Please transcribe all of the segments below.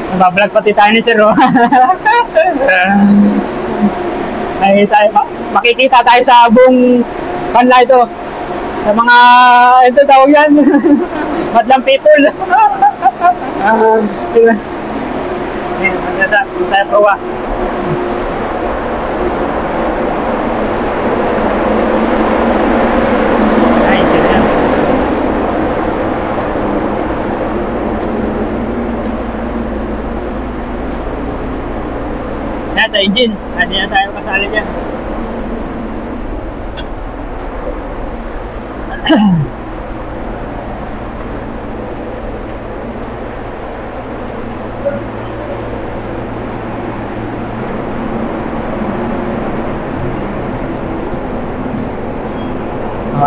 Nabablog pati tayo ni Sir, oh. Ay, tayo, makikita tayo sa buong kanla ito. Sa mga, ito tawag yan, madlang people. Diba? Ayan, maganda. Tayo prowa. Ay, ganyan. Yan, sa engine. Hindi na tayo kasali dyan.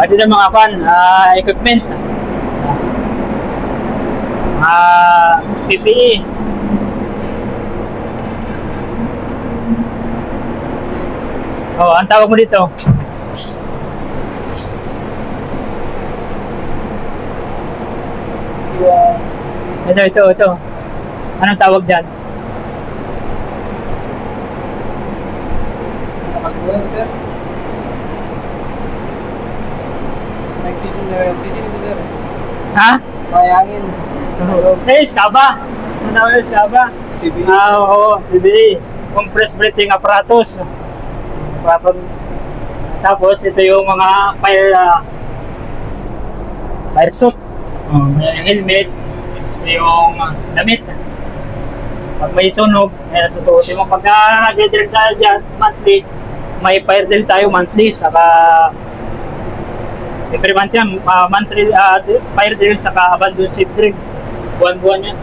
Ito na mga pan, equipment. PPE. Oh, ang tawag mo dito? Ito. Anong tawag dyan? Ha? Mayangin. Skaba. Ano tawag yung skaba? CBE. Oo, CBE. Compressed breathing apparatus. Tapos ito yung mga fire suit. Yung helmet. Ito yung damit. Pag may sunog, susuotin mo. Pag nag-drill tayo dyan, monthly, may fire drill tayo monthly. Saka every month yan, monthly fire drill, saka abandoned shift drill. Buwan-buwan yan.